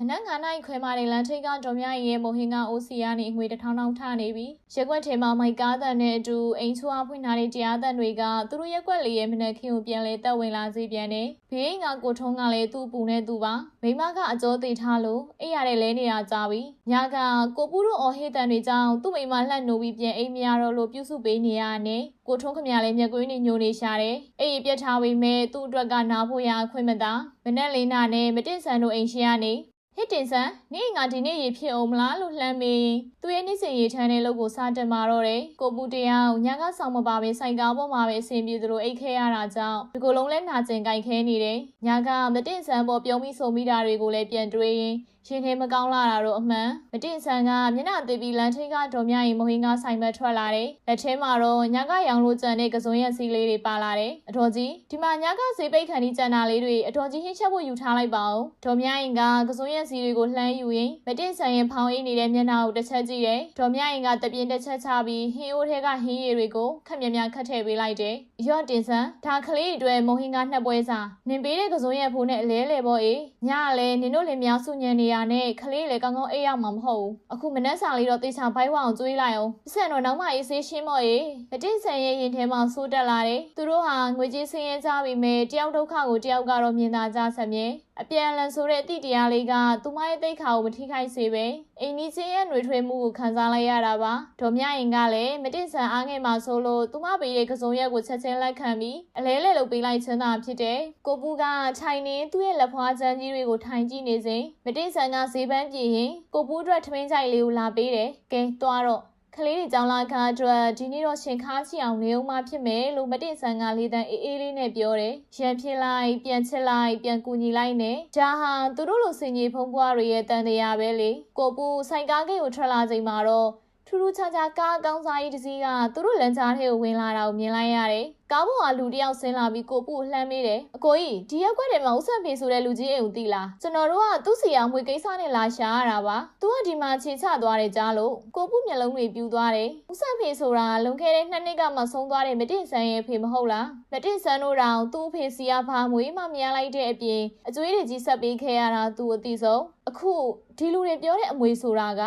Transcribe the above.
နက်9 နိုင်ခွဲမာတဲ့လန်ထိတ်ကတော်များရဲ့မိုဟင်ကအိုစီယာနေငွေ1000တောင်ထနေပြီရက်ွက်ထဲမှာမိုက်ကားတန်နဲ့အတူအိမ်ချွားဖွင့်ထားတဲ့တရားတန်တွေကသူတို့ရက်ွက်လေးရဲ့မနက်ခင်းကိုပြန်လဲတက်ဝင်လာစေပြန်တယ်ဘေးကကိုထုံးကလည်းသူ့ပူနဲ့သူပါမိမကအကျော်သေးထားလို့အိပ်ရတဲ့လဲနေတာကြပြီညကကိုပူတို့အော်ဟေးတန်တွေကြောင့်သူ့မိမလှက်နိုးပြီးပြန်အိမ်မရတော့လို့ပြုစုပေးနေရတယ်ကိုထုံးခမရလည်းမျက်ကွင်းနဲ့ညိုနေရှာတယ်အိပ်ပြက်ထားပေမဲ့သူ့အတွက်ကနားဖို့ရခွင့်မသာမနက်လေးနာနဲ့မတင်ဆန်တို့အိမ်ရှိရနေဟစ်တင်ဆန်နေငါဒီနေ့ရေဖြစ်အောင်မလားလို့လှမ်းမေးသူရဲ့နေ့စဉ်ရေထမ်းတဲ့လုပ်ကိုစားတက်มาတော့တယ်ကိုပူတရားညကဆောင်မပါပဲစိုက်ကားပေါ်မှာပဲအဆင်ပြေသလိုအိတ်ခဲရတာကြောင့်ဒီကိုယ်လုံးလဲနာကျင်ကြိုက်ခဲနေတယ်ညကမတင်ဆန်ပေါ်ပြုံးပြီးဆုံမိတာတွေကိုလည်းပြန်တွေးရင်ရှင်ထဲမကောင်းလာတာတော့အမှန်မတင်ဆန်ကမျက်နှာသေးပြီးလမ်းထိပ်ကတော်မြရင်မဟင်းကဆိုင်ဘက်ထွက်လာတယ်လက်ထဲမှာတော့ညကရောင်လို့ကြံတဲ့ကစုံရက်စီးလေးတွေပါလာတယ်အတော်ကြီးဒီမှာညကဈေးပိတ်ခန်းဒီကြံတာလေးတွေအတော်ကြီးဟင်းချက်ဖို့ယူထားလိုက်ပါဦးတော်မြရင်ကကစုံရက်စီးတွေကိုလှမ်းယူရင်မတင်ဆန်ရဲ့ဖောင်းအေးနေတဲ့မျက်နှာကိုတစ်ချက်ကြည့်တယ်တော်မြရင်ကတပြင်းတစ်ချက်ချပြီးဟင်းအိုးထဲကဟင်းရည်တွေကိုခက်မြမြခတ်ထည့်ပေးလိုက်တယ်ရော့တင်ဆန်ဒါကလေးတွေမဟင်းကနှစ်ပွဲစာနင်ပေးတဲ့ကစုံရက်ဖိုးနဲ့အလဲလဲပေါ့အေးညကလည်းနင်တို့လင်များစုညံနေရနဲ့ခလေးလေကောင်းကောင်းအိပ်ရမှာမဟုတ်ဘူးအခုမနှက်စာလေးတော့တေချာဘိုက်ဝအောင်ကျွေးလိုက်အောင်ပစံတော့နောက်မှအေးဆေးရှင်းမော့ရေမတင်ဆန်ရဲ့ရင်ထဲမှာစိုးတက်လာတယ်သူတို့ဟာငွေကြေးဆင်းရဲကြပြီမဲ့တယောက်ဒုက္ခကိုတယောက်ကတော့မြင်သာကြဆက်မြဲအပြန်လန်ဆိုတဲ့အသည့်တရားလေးကသူမရဲ့တိတ်ခါကိုမထိခိုက်စေပဲအိမ်ကြီးချင်းရဲ့ຫນွေထွေးမှုကိုခံစားလိုက်ရတာပါဒေါ်မြရင်ကလည်းမတင်ဆန်အားငယ်မှာဆိုလို့သူမပေးတဲ့ကစုံရက်ကိုချက်ချင်းလက်ခံပြီးအလဲလဲလုပ်ပေးလိုက်ခြင်းသာဖြစ်တယ်ကိုပူကထိုင်နေသူ့ရဲ့လက်ဖွားချမ်းကြီးတွေကိုထိုင်ကြည့်နေစဉ်မတင်ဆန်ကဈေးပန်းပြေရင်ကိုပူအတွက်ထမင်းကြိုက်လေးကိုလာပေးတယ်ကဲသွားတော့ကလေးတွေကြောင်းလာခါအတွက်ဒီနေ့တော့ရှင်ခါချီအောင်နေအောင်မဖြစ်မယ်လို့မတင်ဆန်ကလေးတန်းအေးအေးလေးနဲ့ပြောတယ်ရန်ဖြစ်လိုက်ပြန်ချစ်လိုက်ပြန်ကူညီလိုက်နဲ့ဒါဟာသူတို့လိုစင်ကြီးဖုံးပွားတွေရဲ့တန်တရားပဲလေကိုပူဆိုင်ကားကိတ်ကိုထွက်လာချိန်မှာတော့ထူးထူးခြားခြားကားအကောင်းစားကြီးတစ်စီးကသူတို့လမ်းကြားထဲကိုဝင်လာတာကိုမြင်လိုက်ရတယ်ကားပေါ်ကလူတယောက်ဆင်းလာပြီးကိုပူကိုလှမ်းမေးတယ်အကိုကြီးဒီရက်ွက်ထဲမှာဦးဆန်ဖေဆိုတဲ့လူကြီးအိမ်ကိုသိလားကျွန်တော်တို့ကသူ့စီအောင်မွေကိစ္စနဲ့လာရှာရတာပါသူကဒီမှာခြေချသွားတယ်ကြားလို့ကိုပူမျက်လုံးတွေပြူသွားတယ်ဦးဆန်ဖေဆိုတာလွန်ခဲ့တဲ့2 နှစ်ကမှဆုံးသွားတဲ့မတင်ဆန်ရဲ့ဖေမဟုတ်လားမတင်ဆန်တို့တောင်သူ့ဖေစီကဘာမွေးမှမရလိုက်တဲ့အပြင်အကျွေးတွေကြီးဆက်ပေးခဲ့ရတာသူအသိဆုံးအခုဒီလူတွေပြောတဲ့အမွေဆိုတာက